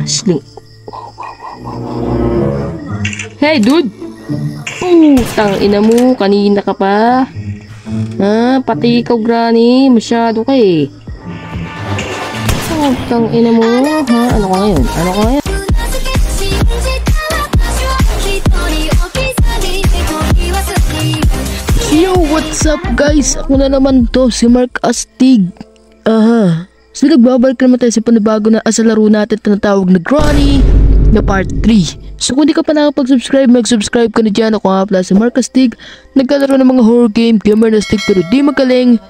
Sling. Hey, dude! Tang ina mo, kanina ka pa. Pati ikaw, Granny. Masyado ka eh. Tang ina mo. Ano ka ngayon? Ano ka ngayon? Yo, what's up guys? Ako na naman to, si Mark Astig. So nagbabalik naman tayo sa panibago na laro natin tinatawag na Granny na part 3. So kung di ka pa nakapag-subscribe, mag-subscribe ka na dyan. Ako nga pala si Mark Astig. Naglalaro ng mga horror game, gamer na stick pero di magaling.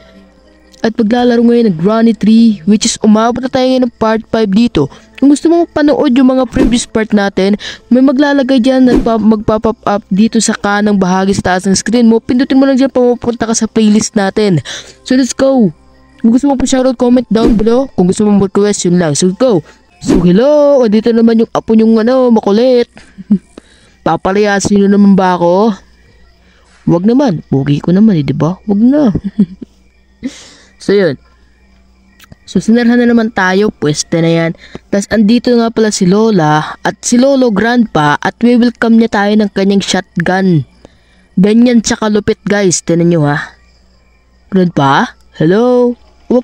At maglalaro ngayon ng Granny 3, which is umabot na tayo ngayon ng part 5 dito. Kung gusto mo panood yung mga previous part natin, may maglalagay dyan at magpa-pop up dito sa kanang bahagi sa taas ng screen mo. Pindutin mo lang dyan, papupunta ka sa playlist natin. So let's go! Kung gusto mo pa shoutout, comment down below. Kung gusto mo mag-request, yun lang. So go! So hello! Dito naman yung apo yung makulit. Papalayasin nyo naman ba ako? Wag naman. Pugi ko naman diba? Wag na. So yun. So sinarhan na naman tayo. Pweste na yan. Tapos andito nga pala si Lola at si Lolo Grandpa at we-welcome niya tayo ng kanyang shotgun. Ganyan tsaka lupit guys. Tinan nyo ha. Grandpa? Hello?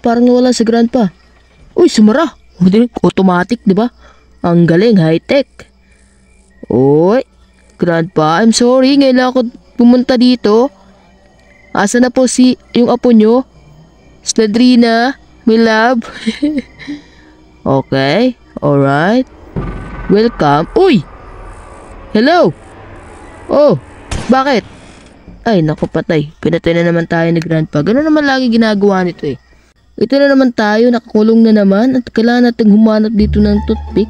Parang nawala si Grandpa. Uy, sumara. Automatic, di ba? Ang galing, high-tech. Uy, Grandpa, I'm sorry. Ngayon lang ako pumunta dito. Asa na po yung apo nyo? Sladrina, my love. Okay, alright. Welcome. Uy! Hello! Oh, bakit? Ay, naku patay. Pinatay na naman tayo ni Grandpa. Ganun naman lagi ginagawa nito eh. Ito na naman tayo, nakakulong na naman at kailangan natin humanap dito ng toothpick.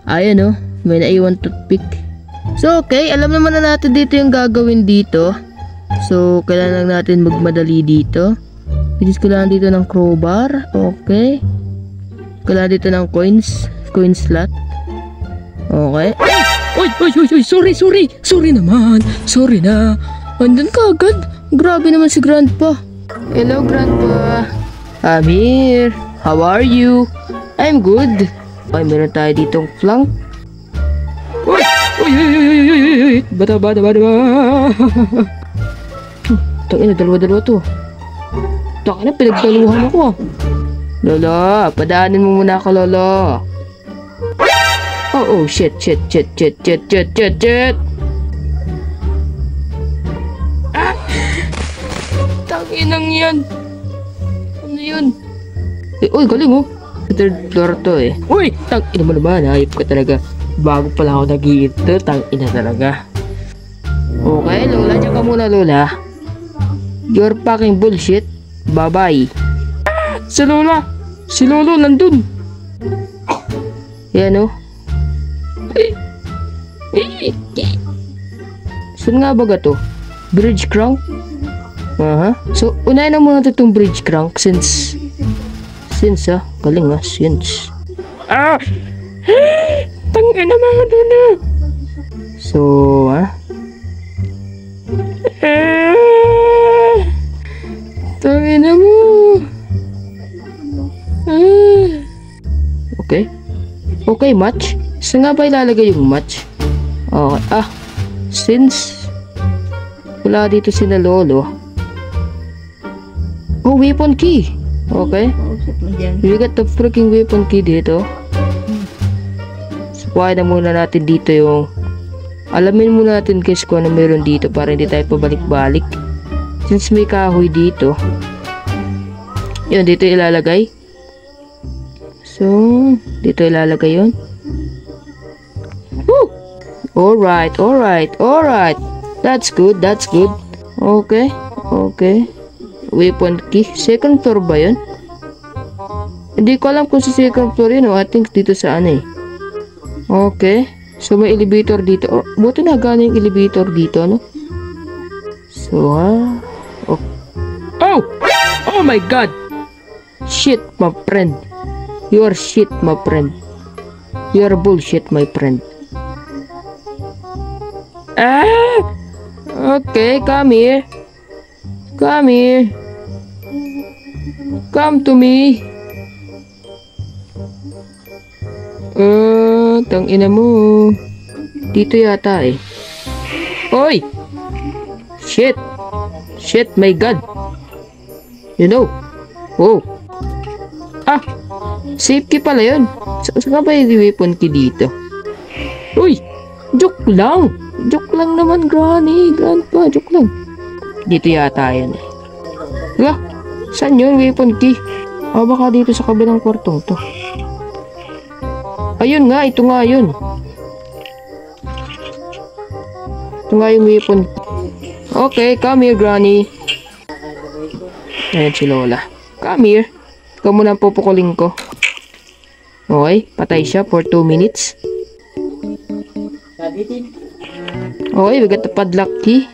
Ayan oh, may naiwan toothpick. So okay, alam naman na natin dito yung gagawin dito. So kailangan lang natin magmadali dito. Kailangan dito ng crowbar, okay. Kailangan dito ng coin slot. Okay. Uy, sorry naman. Sorry na. Andun ka agad. Grabe naman si Grandpa. Hello, Grandpa. I'm here. How are you? I'm good. Ay, meron tayo ditong flank. Uy! Bata. Tangina, dalawa to. Tangina, pinagdaluhan ako. Lolo, padaanin mo muna ako, Lolo. Oh, shit. Tanginang yan. Ano yun? Uy, galing oh. Third floor to eh. Uy, tangina mo naman. Hayop ka talaga. Bago pala ako nag-iito. Tangina talaga. Okay, Lola. Diyan ka muna, Lola. You're fucking bullshit. Bye-bye. Si Lolo nandun. Yan oh. Saan nga ba to? Bridge crank? So, unahin na muna itong bridge crank since galing since. Tangina mga duna. So, tangina mo. Okay, match. Saan nga ba ilalagay yung match? Okay, since wala dito sina Lolo. Oh, weapon key. Okay. We got the freaking weapon key dito. So, kuhain na muna natin dito yung alamin muna natin guys kung ano meron dito para hindi tayo pabalik-balik. Since may kahoy dito. Yun, dito ilalagay. So, dito ilalagay yun. Woo! Alright. That's good. Okay. Weapon key. Second floor ba yun? Hindi ko alam kung sa second floor yun. I think dito sa ano eh. Okay. So may elevator dito. Buti na gano'n yung elevator dito, ano? So, Oh my god! Shit, my friend. You are shit, my friend. You are bullshit, my friend. Okay, come here. Come to me. Tangina mo. Dito yata eh. Hoy! Shit! Shit, my God! You know? Wow! Ah! Safe key pala yun. Saan ka ba yung weapon key dito? Uy! Joke lang! Joke lang naman, Granny! Grandpa, joke lang. Dito yata yan eh. Wala! Saan yun, weapon key? Baka dito sa kabilang kwartong to. Ayun nga, ito nga yun. Ito nga yung weapon. Okay, come here, Granny. Ayan si Lola. Come here. Ikaw muna ang pupukuling ko. Okay, patay siya for 2 minutes. Okay, we got the padlock key.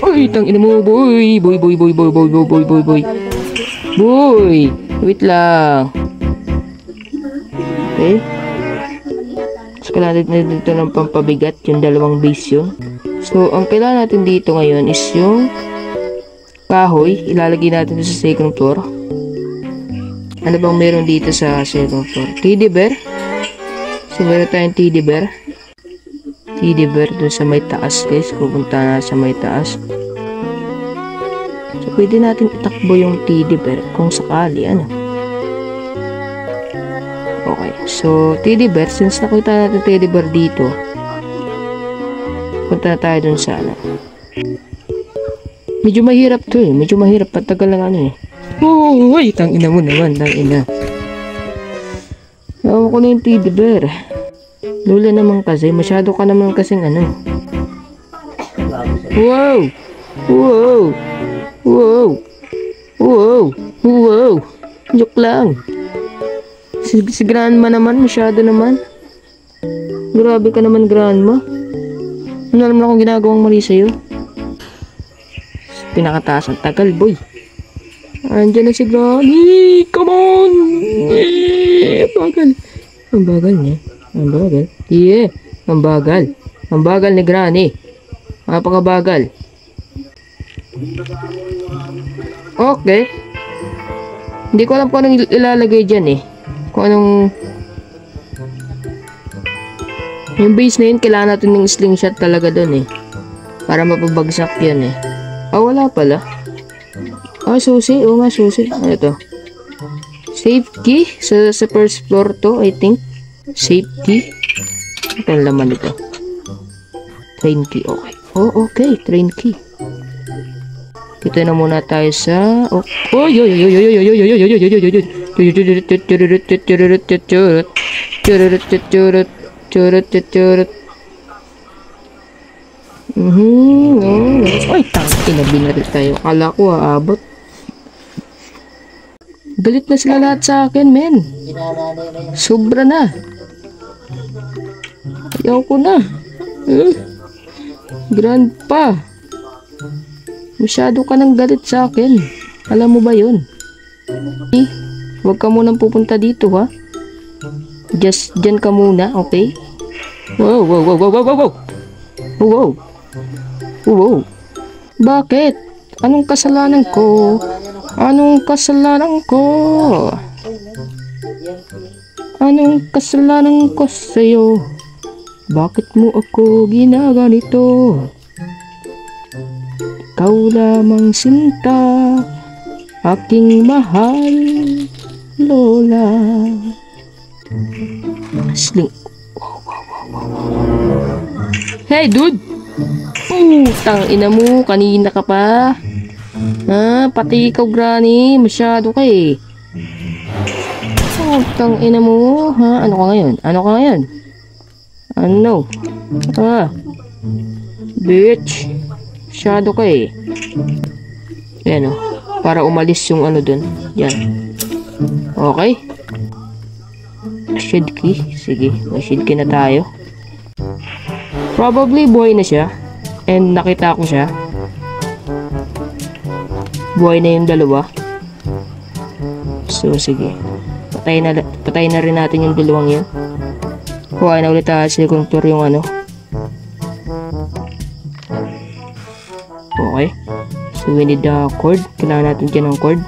Uy, tangina mo, boy. Boy. Boy, wait lang. Okay. So, kailangan natin dito ng pampabigat, yung dalawang base yun. So, ang kailangan natin dito ngayon is yung kahoy. Ilalagay natin sa second floor. Ano bang meron dito sa second floor? Teddy bear. So, meron tayong teddy bear. Teddy bear dun sa may taas, guys. Pupunta na sa may taas. So, pwede natin itakbo yung teddy bear kung sakali, ano. Okay. So, teddy bear, since nakita natin teddy bear dito, punta na tayo dun sa ano. Medyo mahirap to eh. Medyo mahirap. Patagal lang ano eh. Oh, ay, tangina mo naman. Tangina. Ewan ko na yung teddy bear. Lula naman kasi. Masyado ka naman kasing ano. Wow! Wow! Wow! Wow! Wow! Joke lang. Si grandma naman. Masyado naman. Grabe ka naman, grandma. Ano naman akong ginagawang mali sa'yo? Pinakataas ang tagal, boy. Andiyan na si Granny. Come on! Bagal. Ang bagal niya. Ang bagal. Yeah. Ang bagal. Ang bagal ni Granny. Napakabagal. Okay. Hindi ko alam kung anong ilalagay dyan eh. Kung anong... Yung base na yun, kailangan natin ng slingshot talaga dun eh. Para mapabagsak yan eh. Wala pala. Susi. Oo nga, susi. Ano to? Safe key. Sa first floor to, I think. Safe key. Ito ang laman nito. Train key. Okay. Okay. Train key. Dito na muna tayo sa... Ay, tangin na binaril tayo. Akala ko aabot. Galit na sila lahat sa akin, men. Sobra na. Ayaw ko na. Grandpa. Masyado ka nang galit sa akin. Alam mo ba yun? Huwag ka munang pupunta dito, ha? Just dyan ka muna, okay? Wow. Wow. Bakit? Anong kasalanan ko? Anong kasalanan ko sa'yo? Bakit mo ako ginaganito? Ikaw lamang sinta, aking mahal, Lola. Sling. Hey, dude! Putang ina mo, kanina ka pa. Pati ikaw, Granny. Masyado ka eh. Putang ina mo. Ano ka ngayon? Ano? Bitch. Masyado ka eh. Ayan o. Para umalis yung ano dun. Yan. Okay. Shield key. Sige. May shield key na tayo. Probably buhay na siya. And nakita ko siya. Buhay na yung dalawa. So sige. Patay na rin natin yung dalawang yun. Kuha na ulit tayo sa second floor yung ano. Okay. So we need the cord. Kailangan natin dyan ng cord.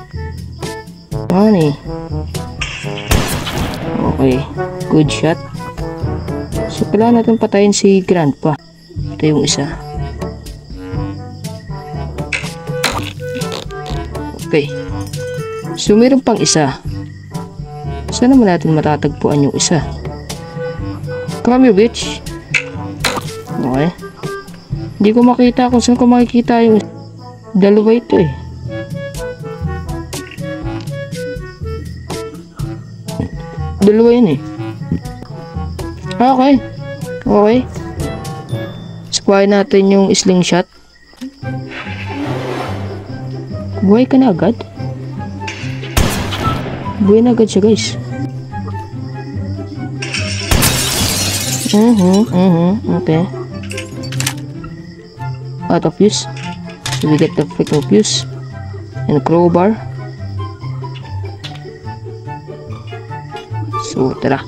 Ano eh. Okay, good shot. So, kailangan natin patayin si Grandpa. Ito yung isa. Okay. So, meron pang isa. Saan naman natin matatagpuan yung isa? Come here, bitch. Okay. Hindi ko makita kung saan ko makikita yung dalawa ito eh. Dalawa yun eh. Okay. Okay. Squire natin yung slingshot. Buhay ka na agad? Buhay na agad siya, guys. Okay. Out of fuse. So we get the freaking fuse. And crowbar. So, tara.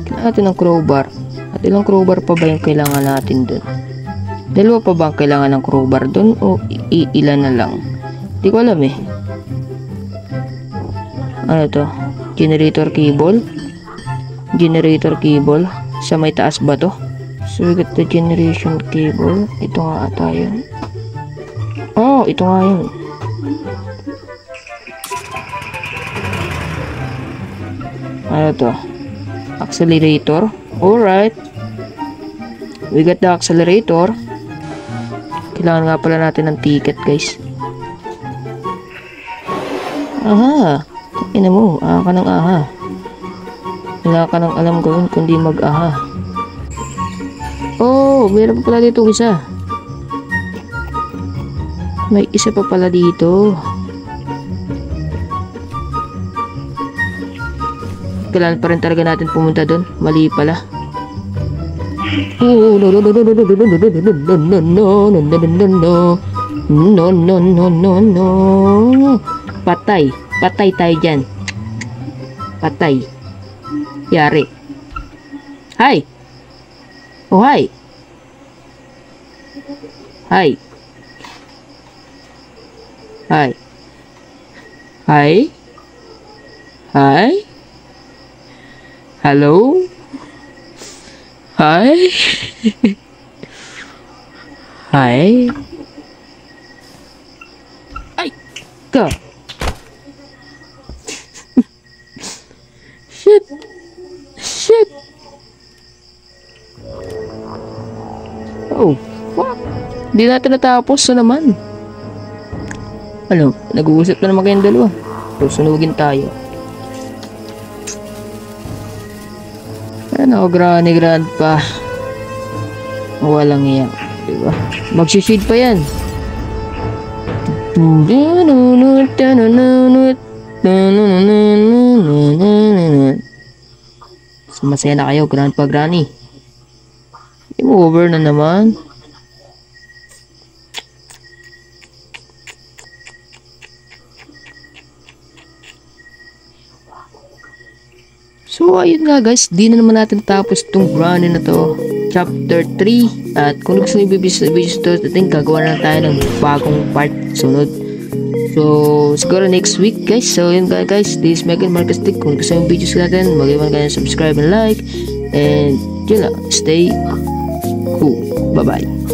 Kailangan natin ng crowbar. At ilang crowbar pa ba yung kailangan natin dun? Dalawa pa ba ang kailangan ng crowbar dun? O ilan na lang? Hindi ko alam eh. Ano to? Generator cable. Generator cable. Sa may taas ba to? So, we got the generation cable. Ito nga ata yun. Oh, ito nga yun. Ano to? Accelerator. Alright. We got the accelerator. Kailangan nga pala natin ng ticket, guys. Aha. Ina mo. Aha ka ng aha. Wala ka ng alam gawin kundi mag-aha. Oh, meron pa pala dito isa. May isa pa pala dito. Kailangan pa rin talaga natin pumunta doon. Mali pala. Oh, no. Patay. Patay tayo dyan. Patay. Yari. Hi. Oh, hi. Hi. Hi. Hi. Hi. Hello? Hi? Hi? Ay! Ka! Shit! Shit! Oh, fuck! Hindi natin natapos na naman. Ano, nag-uusap na naman kayong dalawa. So, sunugin tayo. Ano, Granny Grandpa. Walang iya. Diba? Magsishade pa yan. Masaya na kayo, Grandpa, Granny. Game over na naman. So, ayun nga guys, di na naman natin tapos itong Granny na to. Chapter 3. At kung gusto nyo ibibis na videos to, I think gagawa na tayo ng bagong part sunod. So, siguro next week guys. So, yun guys, this is Megan Marcastic. Kung gusto nyo yung videos natin, mag-iwan kayo subscribe and like. And, yun lang, stay cool. Bye-bye.